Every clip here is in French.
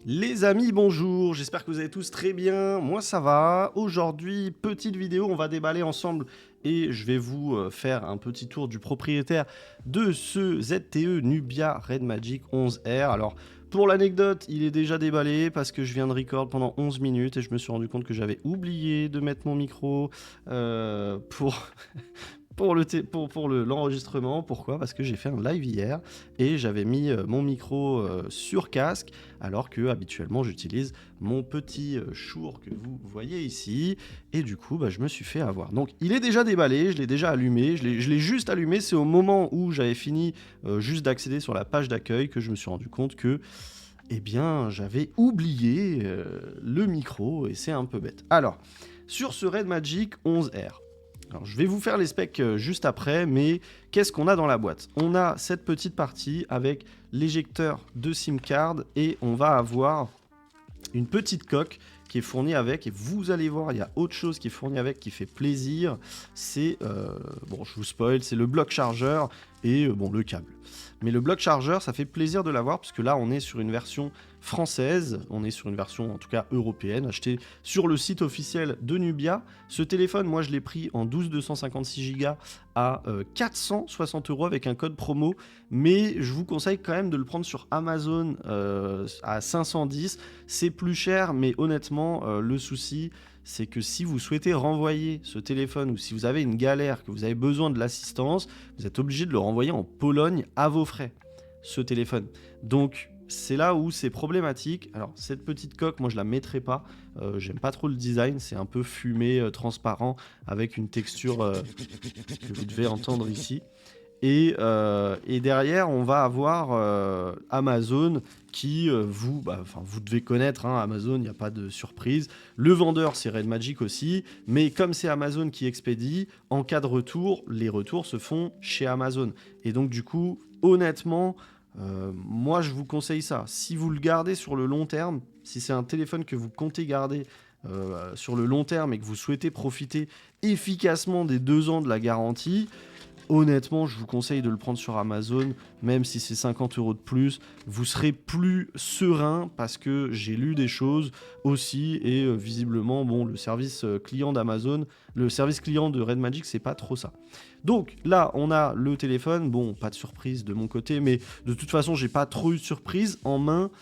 Les amis, bonjour, j'espère que vous allez tous très bien, moi ça va. Aujourd'hui, petite vidéo, on va déballer ensemble et je vais vous faire un petit tour du propriétaire de ce ZTE Nubia Red Magic 11R. Alors, pour l'anecdote, il est déjà déballé parce que je viens de record pendant 11 minutes et je me suis rendu compte que j'avais oublié de mettre mon micro pour... l'enregistrement. Pourquoi? Parce que j'ai fait un live hier et j'avais mis mon micro sur casque alors que habituellement j'utilise mon petit Shure que vous voyez ici et du coup je me suis fait avoir. Donc il est déjà déballé, je l'ai déjà allumé, je l'ai juste allumé, c'est au moment où j'avais fini juste d'accéder sur la page d'accueil que je me suis rendu compte que eh bien j'avais oublié le micro et c'est un peu bête. Alors, sur ce Red Magic 11R, alors, je vais vous faire les specs juste après, mais qu'est-ce qu'on a dans la boîte? On a cette petite partie avec l'éjecteur de SIM card et on va avoir une petite coque qui est fournie avec, et vous allez voir, il y a autre chose qui est fournie avec qui fait plaisir, c'est, bon je vous spoil, c'est le bloc chargeur et bon le câble. Mais le bloc chargeur, ça fait plaisir de l'avoir, parce que là on est sur une version française, on est sur une version en tout cas européenne, achetée sur le site officiel de Nubia. Ce téléphone, moi je l'ai pris en 12 256 Go à 460 € avec un code promo, mais je vous conseille quand même de le prendre sur Amazon à 510. C'est plus cher, mais honnêtement, le souci, c'est que si vous souhaitez renvoyer ce téléphone ou si vous avez une galère, que vous avez besoin de l'assistance, vous êtes obligé de le renvoyer en Pologne à vos frais, ce téléphone. Donc, c'est là où c'est problématique. Alors, cette petite coque, moi, je la mettrai pas. J'aime pas trop le design. C'est un peu fumé, transparent, avec une texture que vous devez entendre ici. Et derrière, on va avoir Amazon qui, vous devez connaître, hein, Amazon, il n'y a pas de surprise. Le vendeur, c'est Red Magic aussi, mais comme c'est Amazon qui expédie, en cas de retour, les retours se font chez Amazon. Et donc, du coup, honnêtement, moi, je vous conseille ça. Si vous le gardez sur le long terme, si c'est un téléphone que vous comptez garder sur le long terme et que vous souhaitez profiter efficacement des 2 ans de la garantie, honnêtement, je vous conseille de le prendre sur Amazon, même si c'est 50 € de plus. Vous serez plus serein parce que j'ai lu des choses aussi et visiblement, bon, le service client d'Amazon, le service client de Red Magic, c'est pas trop ça. Donc là, on a le téléphone. Bon, pas de surprise de mon côté, mais de toute façon, j'ai pas trop eu de surprise en main.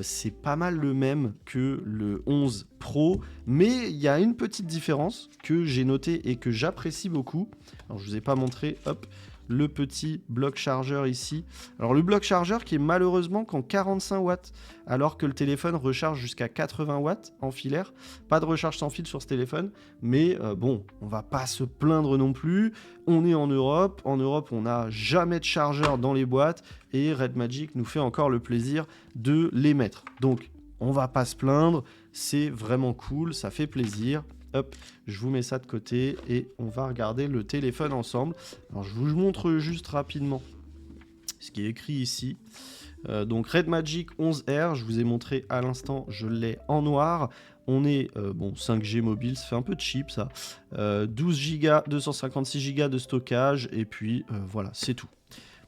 C'est pas mal le même que le 11 Pro, mais il y a une petite différence que j'ai notée et que j'apprécie beaucoup. Alors, je vous ai pas montré, hop, le petit bloc chargeur ici. Alors, le bloc chargeur qui est malheureusement qu'en 45 watts, alors que le téléphone recharge jusqu'à 80 watts en filaire. Pas de recharge sans fil sur ce téléphone, mais bon, on va pas se plaindre non plus. On est en Europe. En Europe, on n'a jamais de chargeur dans les boîtes et Red Magic nous fait encore le plaisir de les mettre. Donc, on va pas se plaindre. C'est vraiment cool, ça fait plaisir. Hop, je vous mets ça de côté et on va regarder le téléphone ensemble. Alors, je vous montre juste rapidement ce qui est écrit ici. Donc, Red Magic 11R, je vous ai montré à l'instant, je l'ai en noir. On est, 5G mobile, ça fait un peu cheap ça. 12 Go, 256 Go de stockage et puis voilà, c'est tout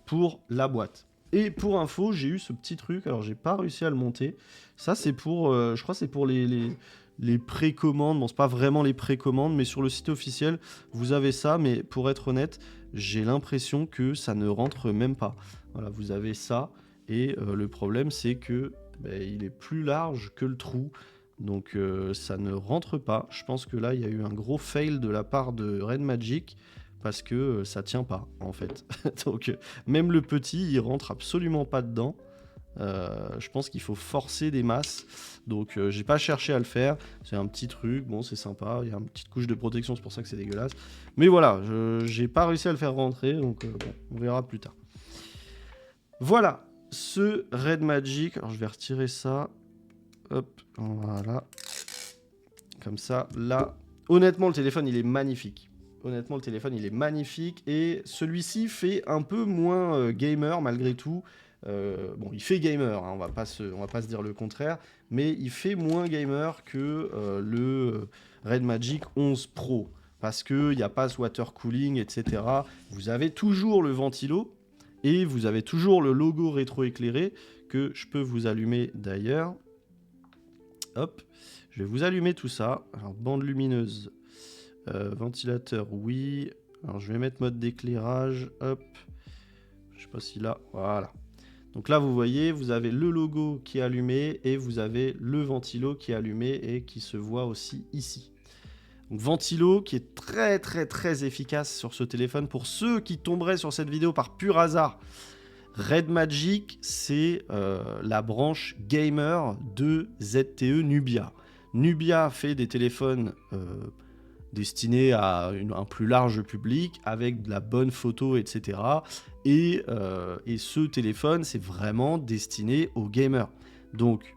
pour la boîte. Et pour info, j'ai eu ce petit truc, alors j'ai pas réussi à le monter. Ça, c'est pour, je crois, c'est pour les précommandes. Bon, c'est pas vraiment les précommandes, mais sur le site officiel, vous avez ça. Mais pour être honnête, j'ai l'impression que ça ne rentre même pas. Voilà, vous avez ça. Et le problème, c'est que il est plus large que le trou. Donc, ça ne rentre pas. Je pense que là, il y a eu un gros fail de la part de Red Magic parce que ça tient pas, en fait. Donc, même le petit, il rentre absolument pas dedans. Je pense qu'il faut forcer des masses. Donc j'ai pas cherché à le faire. C'est un petit truc, bon c'est sympa. Il y a une petite couche de protection, c'est pour ça que c'est dégueulasse. Mais voilà, j'ai pas réussi à le faire rentrer. Donc bon, on verra plus tard. Voilà, ce Red Magic. Alors je vais retirer ça. Hop, voilà. Comme ça, là. Honnêtement, le téléphone, il est magnifique. Honnêtement, le téléphone, il est magnifique. Et celui-ci fait un peu moins gamer, malgré tout. Bon, il fait gamer, hein, on va pas se dire le contraire, mais il fait moins gamer que le Red Magic 11 Pro, parce qu'il n'y a pas ce water cooling, etc. Vous avez toujours le ventilo, et vous avez toujours le logo rétroéclairé, que je peux vous allumer d'ailleurs. hop, je vais vous allumer tout ça. Alors, bande lumineuse, ventilateur, oui. Alors, je vais mettre mode d'éclairage, hop. Je sais pas si là, voilà. Donc là, vous voyez, vous avez le logo qui est allumé et vous avez le ventilo qui est allumé et qui se voit aussi ici. Donc, ventilo qui est très très très efficace sur ce téléphone. Pour ceux qui tomberaient sur cette vidéo par pur hasard, Red Magic, c'est la branche gamer de ZTE Nubia. Nubia fait des téléphones destinés à un plus large public, avec de la bonne photo, etc. Et ce téléphone, c'est vraiment destiné aux gamers. Donc,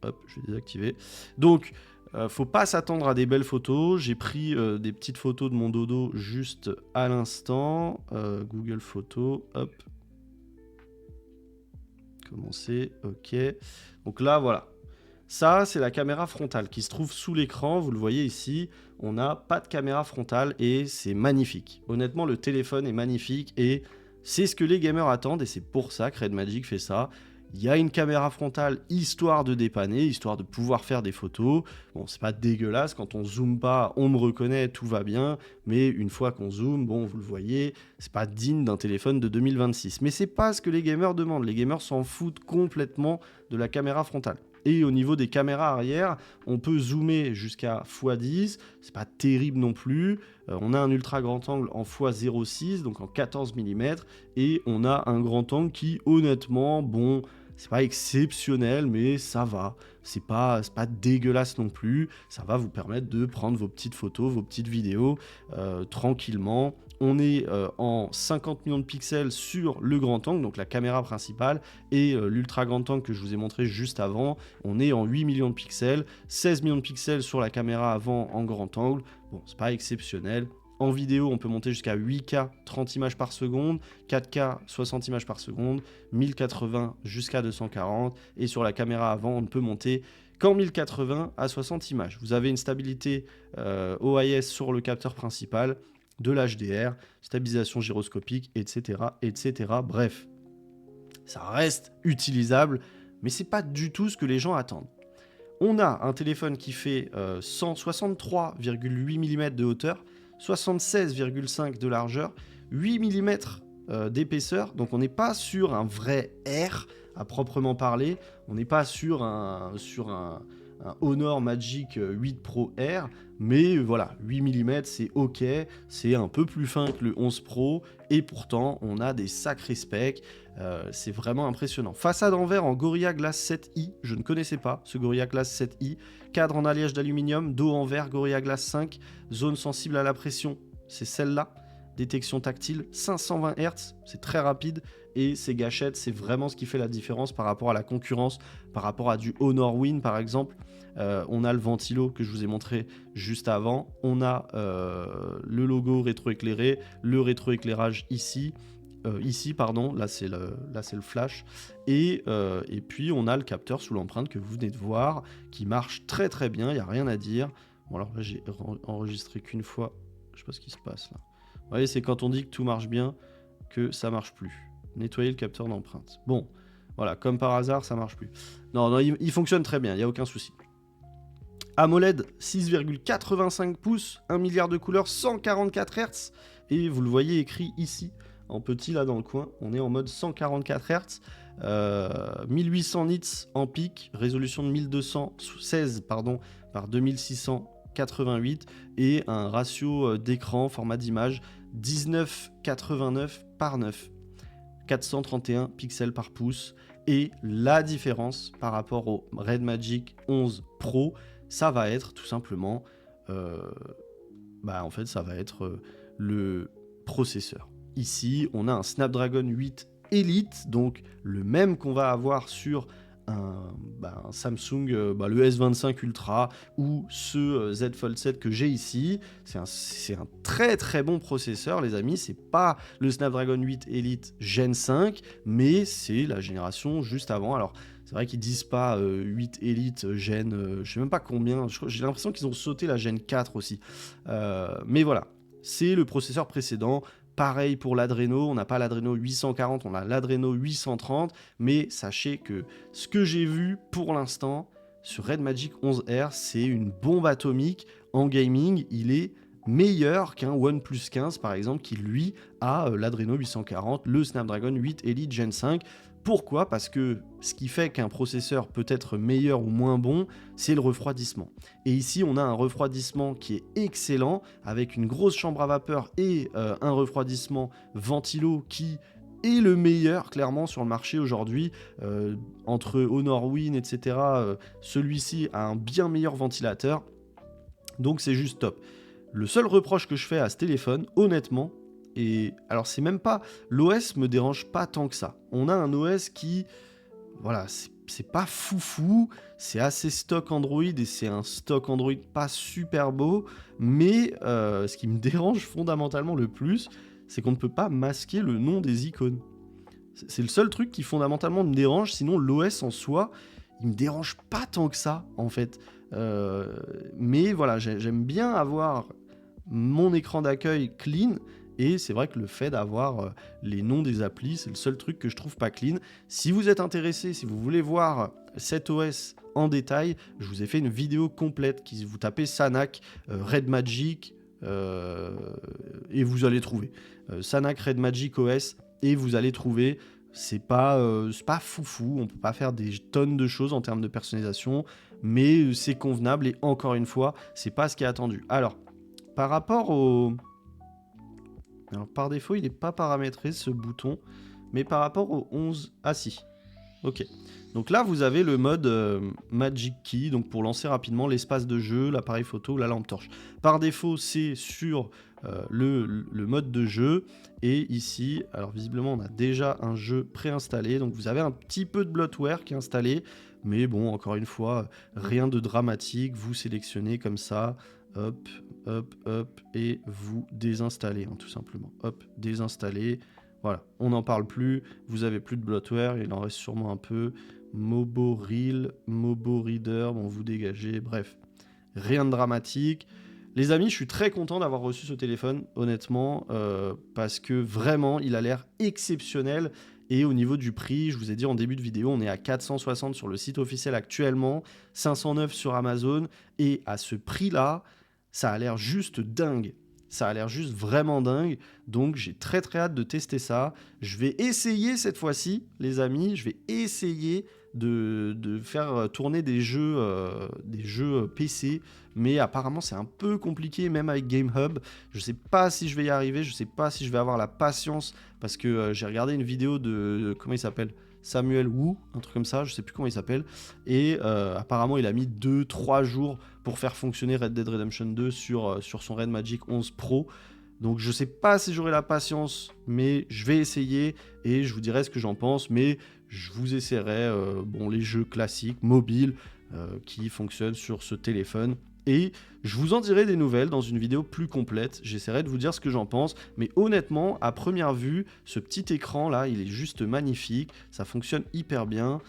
hop, je vais désactiver. Donc, faut pas s'attendre à des belles photos. J'ai pris des petites photos de mon dodo juste à l'instant. Google Photos, hop. Commencer, ok. Donc là, voilà. Ça, c'est la caméra frontale qui se trouve sous l'écran. Vous le voyez ici, on n'a pas de caméra frontale et c'est magnifique. Honnêtement, le téléphone est magnifique et c'est ce que les gamers attendent et c'est pour ça que Red Magic fait ça. Il y a une caméra frontale histoire de dépanner, histoire de pouvoir faire des photos. Bon, c'est pas dégueulasse, quand on zoome pas, on me reconnaît, tout va bien. Mais une fois qu'on zoome, bon, vous le voyez, c'est pas digne d'un téléphone de 2026. Mais c'est pas ce que les gamers demandent. Les gamers s'en foutent complètement de la caméra frontale. Et au niveau des caméras arrière, on peut zoomer jusqu'à x10, c'est pas terrible non plus. On a un ultra grand angle en x0,6, donc en 14 mm, et on a un grand angle qui, honnêtement, bon, c'est pas exceptionnel, mais ça va. C'est pas dégueulasse non plus. Ça va vous permettre de prendre vos petites photos, vos petites vidéos tranquillement. On est en 50 millions de pixels sur le grand angle, donc la caméra principale, et l'ultra grand angle que je vous ai montré juste avant, on est en 8 millions de pixels, 16 millions de pixels sur la caméra avant en grand angle. Bon, c'est pas exceptionnel. En vidéo, on peut monter jusqu'à 8K 30 images par seconde, 4K 60 images par seconde, 1080 jusqu'à 240, et sur la caméra avant, on ne peut monter qu'en 1080 à 60 images. Vous avez une stabilité OIS sur le capteur principal, de l'HDR, stabilisation gyroscopique, etc., etc. Bref, ça reste utilisable, mais c'est pas du tout ce que les gens attendent. On a un téléphone qui fait 163,8 mm de hauteur, 76,5 de largeur, 8 mm d'épaisseur, donc on n'est pas sur un vrai R à proprement parler, on n'est pas sur un Honor Magic 8 Pro R, mais voilà, 8 mm c'est ok, c'est un peu plus fin que le 11 Pro, et pourtant on a des sacrés specs, c'est vraiment impressionnant. Façade en verre en Gorilla Glass 7i, je ne connaissais pas ce Gorilla Glass 7i, cadre en alliage d'aluminium, dos en verre Gorilla Glass 5, zone sensible à la pression, c'est celle-là, détection tactile, 520 Hz, c'est très rapide, et ces gâchettes, c'est vraiment ce qui fait la différence par rapport à la concurrence, par rapport à du Honor Win par exemple. On a le ventilo que je vous ai montré juste avant, on a le logo rétroéclairé, le rétroéclairage ici, là c'est le flash, et puis on a le capteur sous l'empreinte que vous venez de voir, qui marche très très bien, il n'y a rien à dire. Bon alors là j'ai enregistré qu'une fois, je sais pas ce qui se passe là. Vous voyez, c'est quand on dit que tout marche bien, que ça marche plus. Nettoyer le capteur d'empreinte. Bon, voilà, comme par hasard, ça marche plus. Non, il fonctionne très bien, il n'y a aucun souci. AMOLED 6,85 pouces, 1 milliard de couleurs, 144 Hz. Et vous le voyez écrit ici, en petit là dans le coin, on est en mode 144 Hz. 1800 nits en pic, résolution de 1216 par 2688 et un ratio d'écran, format d'image 1989 par 9. 431 pixels par pouce, et la différence par rapport au Red Magic 11 Pro, ça va être tout simplement en fait ça va être le processeur. Ici on a un Snapdragon 8 Elite, donc le même qu'on va avoir sur un Samsung, le S25 Ultra ou ce Z Fold 7 que j'ai ici. C'est un très très bon processeur les amis, c'est pas le Snapdragon 8 Elite Gen 5, mais c'est la génération juste avant. Alors c'est vrai qu'ils disent pas 8 Elite Gen, je sais même pas combien, j'ai l'impression qu'ils ont sauté la Gen 4 aussi. Mais voilà, c'est le processeur précédent, Pareil pour l'Adreno, on n'a pas l'Adreno 840, on a l'Adreno 830, mais sachez que ce que j'ai vu pour l'instant sur Red Magic 11R, c'est une bombe atomique en gaming. Il est meilleur qu'un OnePlus 15 par exemple, qui lui a l'Adreno 840, le Snapdragon 8 Elite Gen 5. Pourquoi ? Parce que ce qui fait qu'un processeur peut être meilleur ou moins bon, c'est le refroidissement. Et ici, on a un refroidissement qui est excellent, avec une grosse chambre à vapeur et un refroidissement ventilo qui est le meilleur, clairement, sur le marché aujourd'hui. Entre Honor Win, etc., celui-ci a un bien meilleur ventilateur. Donc c'est juste top. Le seul reproche que je fais à ce téléphone, honnêtement, et alors c'est même pas, l'OS me dérange pas tant que ça. On a un OS qui, voilà, c'est pas foufou, c'est assez stock Android et c'est un stock Android pas super beau, mais ce qui me dérange fondamentalement le plus, c'est qu'on ne peut pas masquer le nom des icônes. C'est le seul truc qui fondamentalement me dérange, sinon l'OS en soi, il me dérange pas tant que ça en fait. Mais voilà, j'aime bien avoir mon écran d'accueil clean. Et c'est vrai que le fait d'avoir les noms des applis, c'est le seul truc que je trouve pas clean. Si vous êtes intéressé, si vous voulez voir cet OS en détail, je vous ai fait une vidéo complète. Vous tapez Sanac, Red Magic, et vous allez trouver. Sanac Red Magic OS, et vous allez trouver. C'est pas foufou, on peut pas faire des tonnes de choses en termes de personnalisation, mais c'est convenable, et encore une fois, c'est pas ce qui est attendu. Alors, par rapport au... Alors, par défaut, il n'est pas paramétré, ce bouton. Mais par rapport au 11... Ah si. Ok. Donc là, vous avez le mode Magic Key, donc pour lancer rapidement l'espace de jeu, l'appareil photo, la lampe torche. Par défaut, c'est sur le mode de jeu. Et ici, alors visiblement, on a déjà un jeu préinstallé. Donc vous avez un petit peu de bloatware qui est installé. Mais bon, encore une fois, rien de dramatique. Vous sélectionnez comme ça. Hop, hop, hop, et vous désinstallez, hein, tout simplement. Hop, désinstaller. Voilà, on n'en parle plus. Vous avez plus de bloatware, il en reste sûrement un peu. Mobo Reel, Mobo Reader, bon, vous dégagez. Bref, rien de dramatique. Les amis, je suis très content d'avoir reçu ce téléphone, honnêtement, parce que vraiment, il a l'air exceptionnel. Et au niveau du prix, je vous ai dit en début de vidéo, on est à 460 sur le site officiel actuellement, 509 sur Amazon. Et à ce prix-là, ça a l'air juste dingue. Ça a l'air juste vraiment dingue. Donc j'ai très très hâte de tester ça. Je vais essayer cette fois-ci, les amis. Je vais essayer de faire tourner des jeux PC. Mais apparemment c'est un peu compliqué, même avec GameHub. Je sais pas si je vais y arriver. Je sais pas si je vais avoir la patience. Parce que j'ai regardé une vidéo de comment il s'appelle ? Samuel Wu, un truc comme ça, je sais plus comment il s'appelle, et apparemment il a mis 2-3 jours pour faire fonctionner Red Dead Redemption 2 sur son Red Magic 11 Pro. Donc je sais pas si j'aurai la patience, mais je vais essayer et je vous dirai ce que j'en pense, mais je vous essaierai les jeux classiques, mobiles, qui fonctionnent sur ce téléphone. Et je vous en dirai des nouvelles dans une vidéo plus complète. J'essaierai de vous dire ce que j'en pense. Mais honnêtement, à première vue, ce petit écran là, il est juste magnifique. Ça fonctionne hyper bien.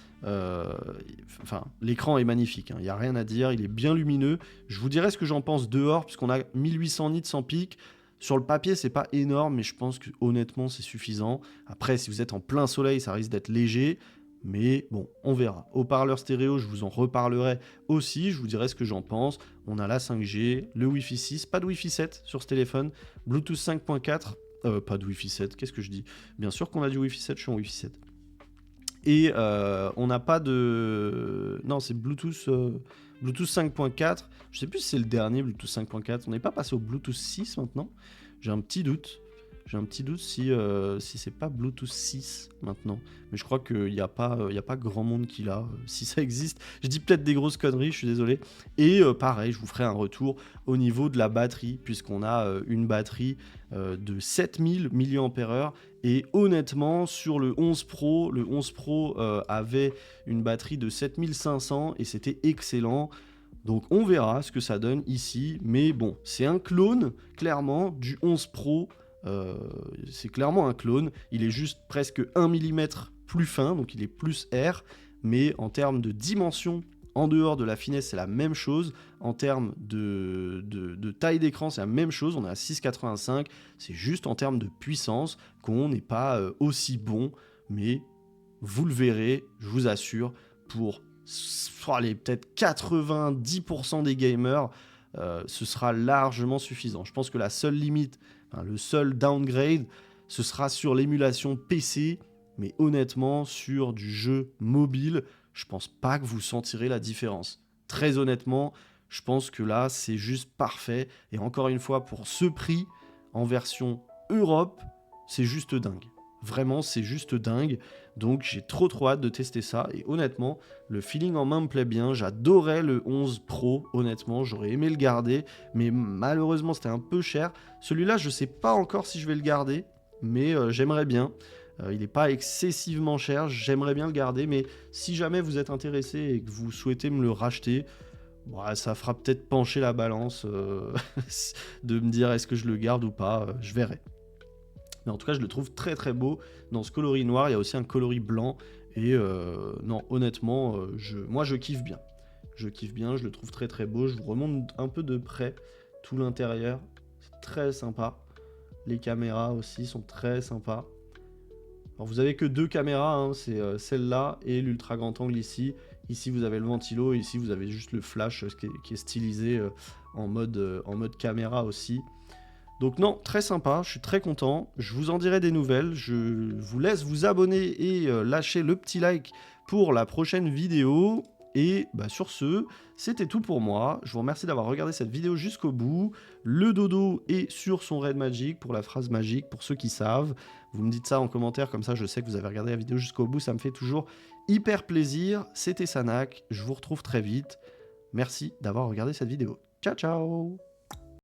L'écran est magnifique. Il n'y a rien à dire. Il est bien lumineux. Je vous dirai ce que j'en pense dehors, puisqu'on a 1800 nits sans pic. Sur le papier, c'est pas énorme, mais je pense que honnêtement, c'est suffisant. Après, si vous êtes en plein soleil, ça risque d'être léger. Mais bon, on verra. Haut-parleur stéréo, je vous en reparlerai aussi. Je vous dirai ce que j'en pense. On a la 5G, le Wi-Fi 6, pas de Wi-Fi 7 sur ce téléphone. Bluetooth 5.4, pas de Wi-Fi 7, qu'est-ce que je dis ? Bien sûr qu'on a du Wi-Fi 7, je suis en Wi-Fi 7. Et on n'a pas de... Non, c'est Bluetooth 5.4. Je sais plus si c'est le dernier Bluetooth 5.4. On n'est pas passé au Bluetooth 6 maintenant ? J'ai un petit doute. Si c'est pas Bluetooth 6 maintenant. Mais je crois qu'il n'y a pas grand monde qui l'a, si ça existe. Je dis peut-être des grosses conneries, je suis désolé. Et pareil, je vous ferai un retour au niveau de la batterie, puisqu'on a une batterie de 7000 mAh. Et honnêtement, sur le 11 Pro, avait une batterie de 7500 et c'était excellent. Donc on verra ce que ça donne ici. Mais bon, c'est un clone, clairement, du 11 Pro. C'est clairement un clone, il est juste presque 1 mm plus fin, donc il est plus R, mais en termes de dimension En dehors de la finesse, c'est la même chose. En termes de taille d'écran, c'est la même chose. On est à 6,85. C'est juste en termes de puissance qu'on n'est pas aussi bon. Mais vous le verrez, je vous assure, pour allez, peut-être 90% des gamers, ce sera largement suffisant. Je pense que la seule limite, enfin, le seul downgrade, ce sera sur l'émulation PC. Mais honnêtement, sur du jeu mobile, je pense pas que vous sentirez la différence. Très honnêtement, je pense que là, c'est juste parfait. Et encore une fois, pour ce prix, en version Europe, c'est juste dingue. Vraiment, c'est juste dingue. Donc, j'ai trop hâte de tester ça. Et honnêtement, le feeling en main me plaît bien. J'adorais le 11 Pro, honnêtement. J'aurais aimé le garder. Mais malheureusement, c'était un peu cher. Celui-là, je sais pas encore si je vais le garder. Mais j'aimerais bien. Il n'est pas excessivement cher, j'aimerais bien le garder, mais si jamais vous êtes intéressé et que vous souhaitez me le racheter, ouais, ça fera peut-être pencher la balance de me dire est-ce que je le garde ou pas, je verrai. Mais en tout cas, je le trouve très beau. Dans ce coloris noir, il y a aussi un coloris blanc. Et non, honnêtement, moi je kiffe bien. Je kiffe bien, je le trouve très beau. Je vous remonte un peu de près tout l'intérieur. C'est très sympa. Les caméras aussi sont très sympas. Alors vous avez que 2 caméras, hein, c'est celle-là et l'ultra grand angle ici. Ici vous avez le ventilo et ici vous avez juste le flash qui est stylisé en mode caméra aussi. Donc non, très sympa, je suis très content. Je vous en dirai des nouvelles. Je vous laisse vous abonner et lâcher le petit like pour la prochaine vidéo. Et bah, sur ce, c'était tout pour moi. Je vous remercie d'avoir regardé cette vidéo jusqu'au bout. Le dodo est sur son raid magique pour la phrase magique, pour ceux qui savent. Vous me dites ça en commentaire, comme ça je sais que vous avez regardé la vidéo jusqu'au bout. Ça me fait toujours hyper plaisir. C'était Sanac, je vous retrouve très vite. Merci d'avoir regardé cette vidéo. Ciao ciao.